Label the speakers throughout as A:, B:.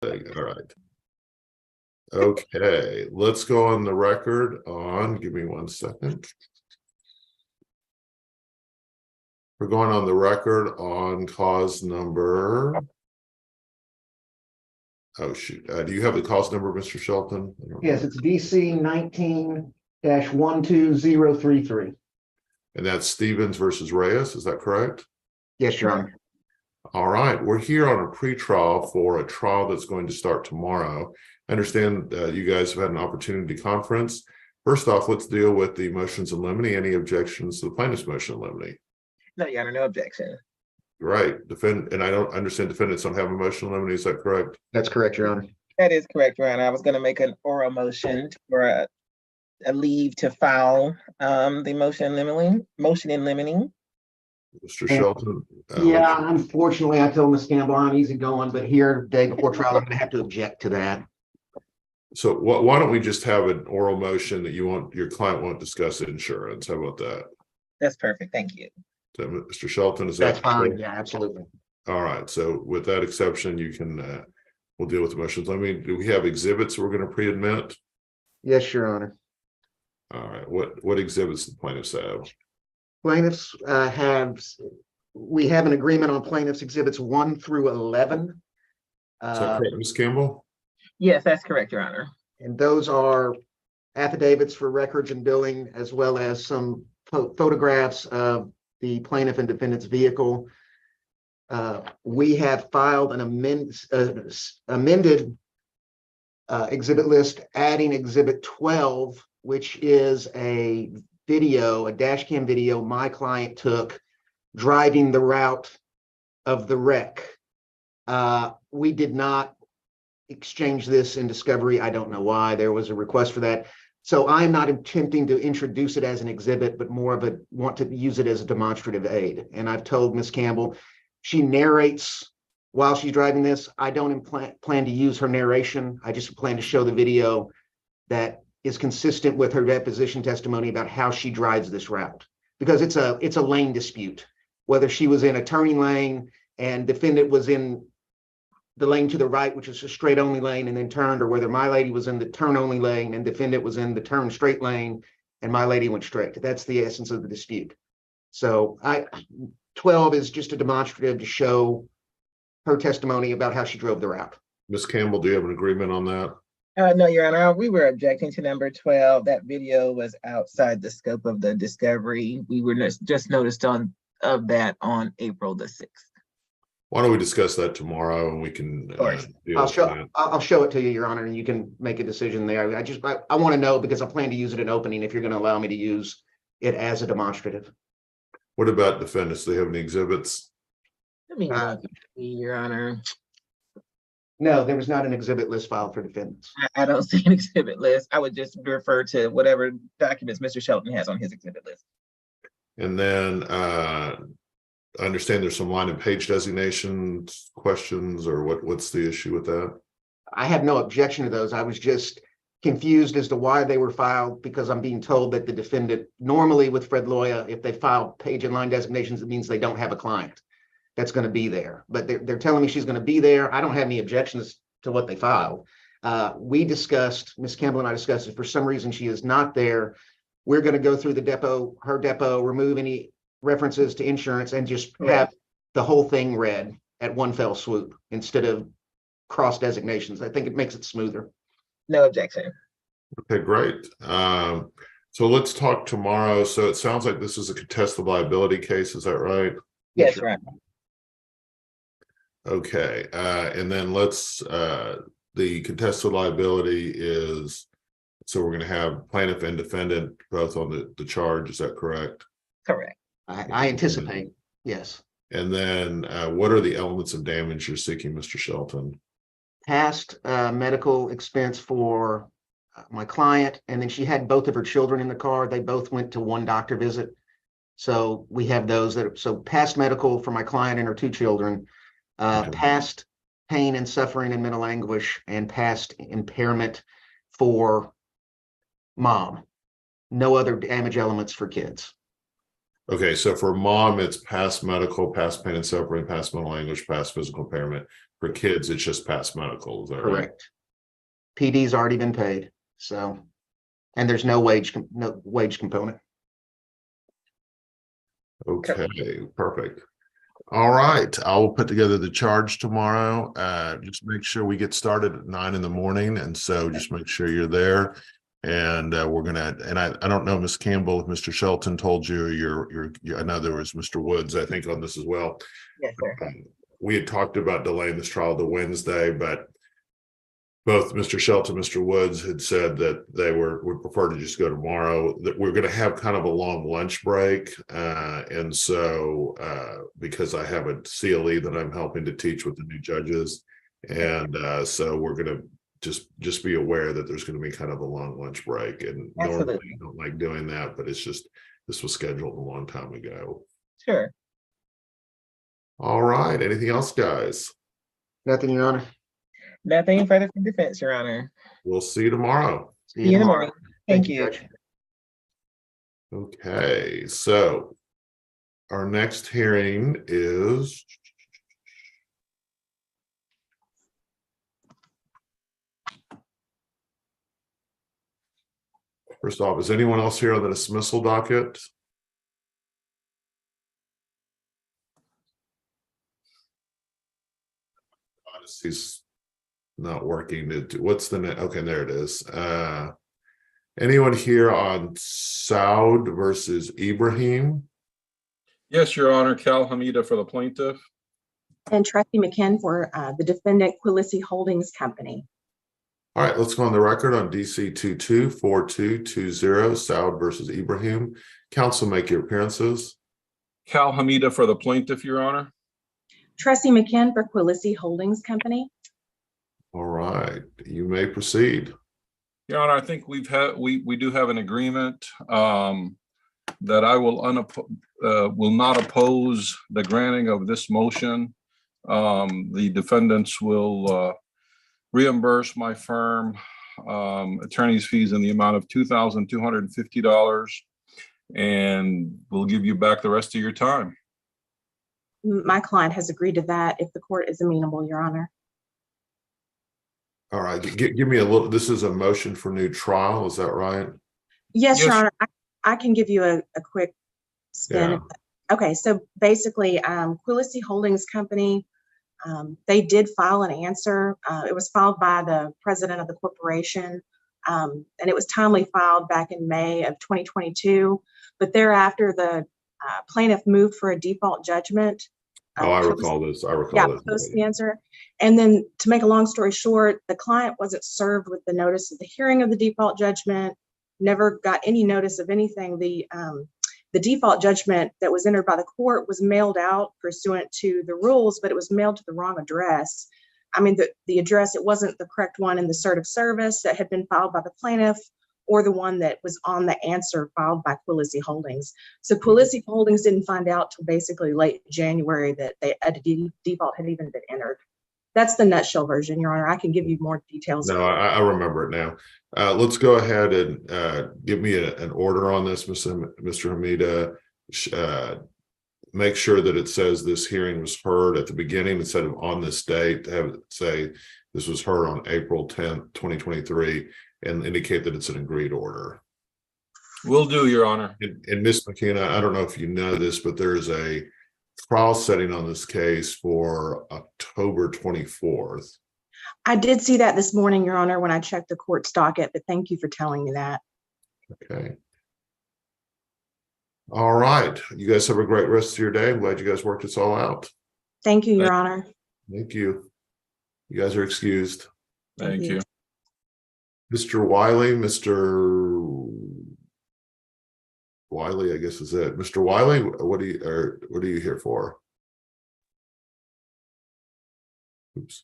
A: All right. Okay, let's go on the record on, give me 1 second. We're going on the record on cause number. Oh, shoot. Do you have the cause number, Mr. Shelton?
B: Yes, it's DC 19-12033.
A: And that's Stevens versus Reyes. Is that correct?
B: Yes, Your Honor.
A: All right. We're here on a pretrial for a trial that's going to start tomorrow. I understand you guys have had an opportunity to conference. First off, let's deal with the motions in limine. Any objections to the plaintiff's motion in limine?
C: No, Your Honor, no objection.
A: Right. And I don't understand defendants don't have a motion in limine. Is that correct?
B: That's correct, Your Honor.
C: That is correct, Your Honor. I was going to make an oral motion for a leave to file the motion in limine.
A: Mr. Shelton?
B: Yeah, unfortunately, I told Ms. Campbell I'm easygoing, but here, the day before trial, I'm going to have to object to that.
A: So why don't we just have an oral motion that your client won't discuss insurance? How about that?
C: That's perfect. Thank you.
A: So, Mr. Shelton, is
B: That's
A: that
B: fine.
A: correct?
B: Yeah, absolutely.
A: All right. So with that exception, you can we'll deal with the motions. Do we have exhibits we're going to pre-admit?
B: Yes, Your Honor.
A: All right. What exhibits the plaintiffs have?
B: Plaintiffs we have an agreement on plaintiffs exhibits 1 through 11.
A: Is that correct, Ms. Campbell?
C: Yes, that's correct, Your Honor.
B: And those are affidavits for records and billing, as well as some photographs of the plaintiff and defendant's vehicle. We have filed an amended exhibit list, adding exhibit 12, which is a dash cam video my client took driving the route of the wreck. We did not exchange this in discovery. I don't know why. There was a request for that. So I'm not attempting to introduce it as an exhibit, but more of want to use it as a demonstrative aid. And I've told Ms. Campbell, she narrates while she's driving this. I don't plan to use her narration. I just plan to show the video that is consistent with her deposition testimony about how she drives this route, because it's a lane dispute, whether she was in a turning lane and defendant was in the lane to the right, which is a straight only lane, and then turned, or whether my lady was in the turn only lane and defendant was in the turn straight lane and my lady went straight. That's the essence of the dispute. So 12 is just a demonstrative to show her testimony about how she drove the route.
A: Ms. Campbell, do you have an agreement on that?
C: No, Your Honor, we were objecting to number 12. That video was outside the scope of the discovery. We were just noticed of that on April the 6th.
A: Why don't we discuss that tomorrow and we can deal with that.
B: I'll show it to you, Your Honor, and you can make a decision there. I want to know, because I plan to use it in opening, if you're going to allow me to use it as a demonstrative.
A: What about defendants? Do they have any exhibits?
C: Let me Your Honor.
B: No, there was not an exhibit list filed for defendants.
C: I don't see an exhibit list. I would just refer to whatever documents Mr. Shelton has on his exhibit list.
A: And then I understand there's some line and page designations questions, or what's the issue with that?
B: I have no objection to those. I was just confused as to why they were filed, because I'm being told that the defendant, normally with Fred Loya, if they file page and line designations, it means they don't have a client that's going to be there. But they're telling me she's going to be there. I don't have any objections to what they filed. We discussed, Ms. Campbell and I discussed, if for some reason she is not there, we're going to go through her depot, remove any references to insurance, and just have the whole thing read at one fell swoop instead of cross designations. I think it makes it smoother.
C: No objection.
A: Okay, great. So let's talk tomorrow. So it sounds like this is a contested liability case. Is that right?
C: Yes, right.
A: Okay. And then the contested liability is, so we're going to have plaintiff and defendant both on the charge. Is that correct?
C: Correct.
B: I anticipate, yes.
A: And then what are the elements of damage you're seeking, Mr. Shelton?
B: Past medical expense for my client, and then she had both of her children in the car. They both went to one doctor visit. So we have those so past medical for my client and her 2 children, past pain and suffering and mental anguish, and past impairment for mom. No other damage elements for kids.
A: Okay, so for mom, it's past medical, past pain and suffering, past mental anguish, past physical impairment. For kids, it's just past medical, is that right?
B: Correct. PD's already been paid, so, and there's no wage component.
A: Okay, perfect. All right, I'll put together the charge tomorrow. Just make sure we get started at 9 in the morning, and so just make sure you're there. And we're gonna. And I don't know, Ms. Campbell, if Mr. Shelton told you, I know there was Mr. Woods, I think, on this as well.
C: Yes, sir.
A: We had talked about delaying this trial to Wednesday, but both Mr. Shelton and Mr. Woods had said that they would prefer to just go tomorrow, that we're going to have kind of a long lunch break. And so because I have a CLE that I'm helping to teach with the new judges. And so we're going to just be aware that there's going to be kind of a long lunch break. And normally I don't like doing that, but it's just, this was scheduled a long time ago.
C: Sure.
A: All right. Anything else, guys?
B: Nothing, Your Honor.
C: Nothing further from defense, Your Honor.
A: We'll see you tomorrow.
B: See
C: See you in the
B: tomorrow.
C: morning. Thank you.
B: Judge.
A: Okay, so our next hearing is first off, is anyone else here on the dismissal docket? He's not working. What's the net? Okay, there it is. Anyone here on Saud versus Ibrahim?
D: Yes, Your Honor. Cal Hamida for the plaintiff.
E: And Trustee McKen for the defendant, Quilisi Holdings Company.
A: All right, let's go on the record on DC 224220, Saud versus Ibrahim. Counsel, make your appearances.
D: Cal Hamida for the plaintiff, Your Honor.
E: Trustee McKen for Quilisi Holdings Company.
A: All right, you may proceed.
D: Your Honor, I think we do have an agreement that I will not oppose the granting of this motion. The defendants will reimburse my firm attorney's fees in the amount of $2,250, and we'll give you back the rest of your time.
E: My client has agreed to that if the court is amenable, Your Honor.
A: All right, give me a little, this is a motion for new trial, is that right?
E: Yes, Your
D: Yes.
E: Honor. I can give you a quick spin.
A: Yeah.
E: Okay, so basically, Quilisi Holdings Company, they did file an answer. It was filed by the president of the corporation, and it was timely filed back in May of 2022. But thereafter, the plaintiff moved for a default judgment.
A: Oh, I recall this.
E: Post the answer. And then, to make a long story short, the client wasn't served with the notice of the hearing of the default judgment, never got any notice of anything. The default judgment that was entered by the court was mailed out pursuant to the rules, but it was mailed to the wrong address. I mean, the address, it wasn't the correct one in the cert of service that had been filed by the plaintiff, or the one that was on the answer filed by Quilisi Holdings. So Quilisi Holdings didn't find out till basically late January that a default had even been entered. That's the nutshell version, Your Honor. I can give you more details.
A: No, I remember it now. Let's go ahead and give me an order on this, Mr. Hamida. Make sure that it says this hearing was heard at the beginning instead of on this date. To have it say this was heard on April 10th, 2023, and indicate that it's an agreed order.
D: Will do, Your Honor.
A: And Ms. McKenna, I don't know if you know this, but there's a trial setting on this case for October 24th.
E: I did see that this morning, Your Honor, when I checked the court's docket, but thank you for telling me that.
A: Okay. All right. You guys have a great rest of your day. I'm glad you guys worked this all out.
E: Thank you, Your Honor.
A: Thank you. You guys are excused.
D: Thank you.
A: Mr. Wiley, I guess is it. Mr. Wiley, what are you here for? Oops.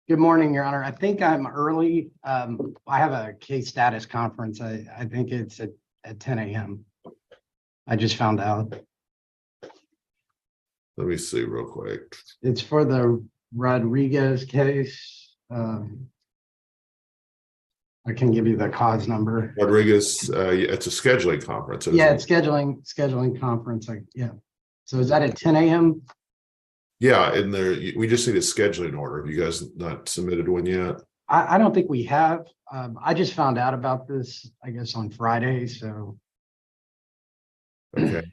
F: Good morning, Your Honor. I think I'm early. I have a case status conference. I think it's at 10 a.m. I just found out.
A: Let me see real quick.
F: It's for the Rodriguez case. I can give you the cause number.
A: Rodriguez, it's a scheduling conference.
F: Yeah, it's scheduling conference. Yeah. So is that at 10 a.m.?
A: Yeah, and there, we just need a scheduling order. Have you guys not submitted one yet?
F: I don't think we have. I just found out about this, I guess, on Friday. So
A: Okay.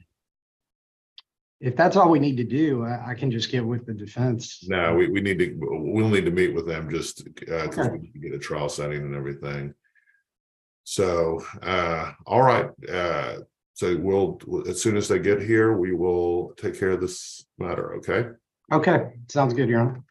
F: if that's all we need to do, I can just get with the defense.
A: No, we'll need to meet with them just because
F: Okay.
A: we need to get a trial setting and everything. So, all right. So we'll, as soon as they get here, we will take care of this matter. Okay.
F: Okay, sounds good, Your Honor.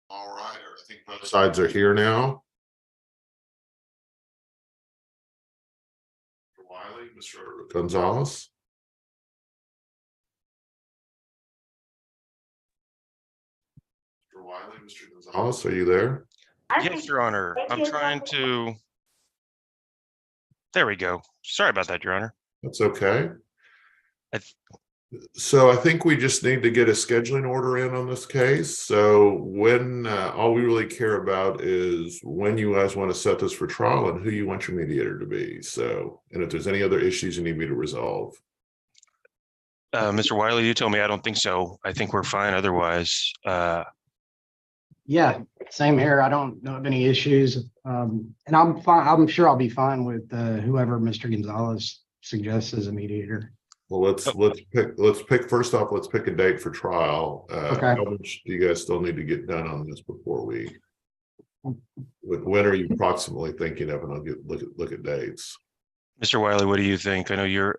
A: All right. I think both sides are here now. Mr. Wiley, Mr. Gonzalez. Mr. Wiley, Mr. Gonzalez, are you there?
G: Yes, Your Honor. I'm trying to. There we go. Sorry about that, Your Honor.
A: That's okay.
G: I-
A: So I think we just need to get a scheduling order in on this case. So when all we really care about is when you guys want to set this for trial and who you want your mediator to be. So, and if there's any other issues you need me to resolve.
G: Mr. Wiley, you told me I don't think so. I think we're fine otherwise.
F: Yeah, same here. I don't know of any issues. And I'm fine. I'm sure I'll be fine with whoever Mr. Gonzalez suggests as a mediator.
A: Well, let's pick first off, let's pick a date for trial.
F: Okay.
A: How much do you guys still need to get done on this before we? When are you approximately thinking of? And I'll look at dates.
G: Mr. Wiley, what do you think? I know you're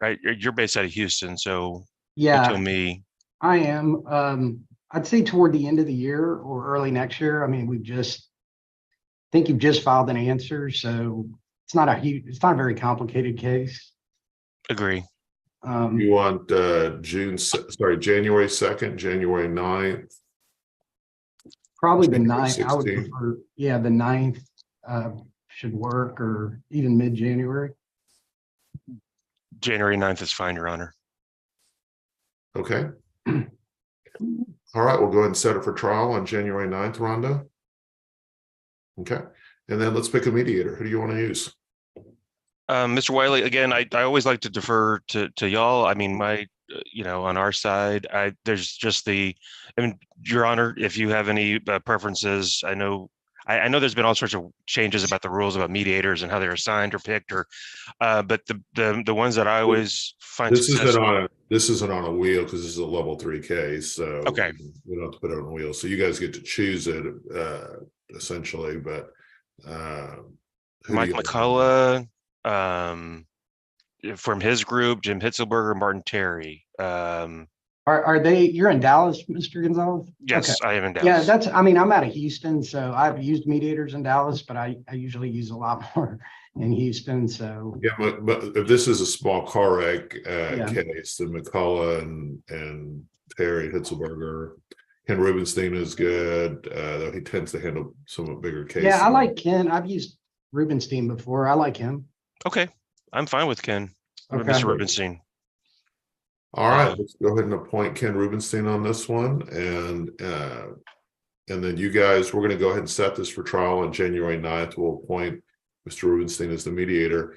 G: based out of Houston, so you
F: Yeah,
G: tell me.
F: I am. I'd say toward the end of the year or early next year. I mean, I think you've just filed an answer, so it's not a very complicated case.
G: Agree.
A: You want January 2nd, January 9th?
F: Probably the
A: January
F: 9th. I would
A: 16th.
F: prefer, yeah, the 9th should work, or even mid-January.
G: January 9th is fine, Your Honor.
A: Okay. All right, we'll go ahead and set it for trial on January 9th, Rhonda. Okay, and then let's pick a mediator. Who do you want to use?
G: Mr. Wiley, again, I always like to defer to y'all. I mean, on our side, there's just Your Honor, if you have any preferences, I know there's been all sorts of changes about the rules about mediators and how they're assigned or picked, but the ones that I always find
A: This
G: successful.
A: isn't on a wheel because this is a level 3 case, so
G: Okay.
A: we don't have to put it on a wheel. So you guys get to choose it essentially, but
G: Mike McCullough, from his group, Jim Hitzelberger, Martin Terry.
F: You're in Dallas, Mr. Gonzalez?
G: Yes,
F: Okay.
G: I am in
F: Yeah,
G: Dallas.
F: I'm out of Houston, so I've used mediators in Dallas, but I usually use a lot more in Houston, so.
A: Yeah, but if this is a small car wreck
F: Yeah.
A: case, then McCullough and Terry Hitzelberger, Ken Rubenstein is good, though he tends to handle somewhat bigger cases.
F: Yeah, I like Ken. I've used Rubenstein before. I like him.
G: Okay, I'm fine with Ken,
F: Okay.
G: Mr. Rubenstein.
A: All right, let's go ahead and appoint Ken Rubenstein on this one, and then you guys, we're going to go ahead and set this for trial on January 9th. We'll appoint Mr. Rubenstein as the mediator,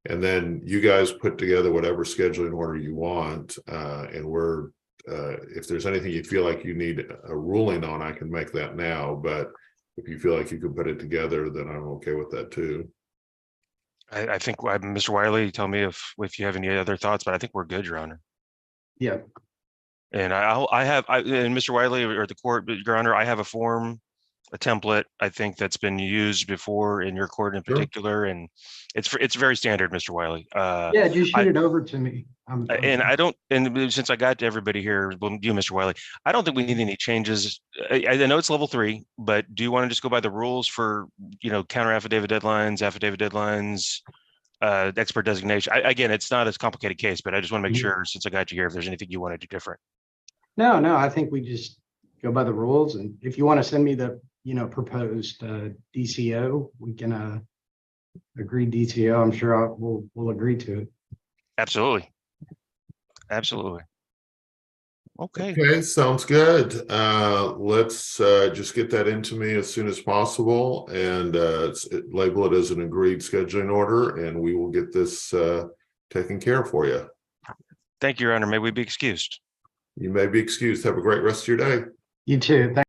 A: and then you guys put together whatever scheduling order you want, and we're if there's anything you feel like you need a ruling on, I can make that now, but if you feel like you can put it together, then I'm okay with that too.
G: I think Mr. Wiley, tell me if you have any other thoughts, but I think we're good, Your Honor.
F: Yeah.
G: And and Mr. Wiley or the court, Your Honor, I have a form, a template, I think that's been used before in your court in
A: Sure.
G: particular, and it's very standard, Mr. Wiley.
F: Yeah, just shoot it over to me.
G: And since I got to everybody here, you, Mr. Wiley, I don't think we need any changes. I know it's level 3, but do you want to just go by the rules for, counter affidavit deadlines, expert designation? Again, it's not as complicated case, but I just want to make sure, since I got you here, if there's anything you want to do different.
F: No, I think we just go by the rules, and if you want to send me the, proposed DCO, we can agree DCO. I'm sure we'll agree to it.
G: Absolutely. Okay.
A: Sounds good. Let's just get that into me as soon as possible and label it as an agreed scheduling order, and we will get this taken care of for you.
G: Thank you, Your Honor. May we be excused?
A: You may be excused. Have a great rest of your day.
F: You too.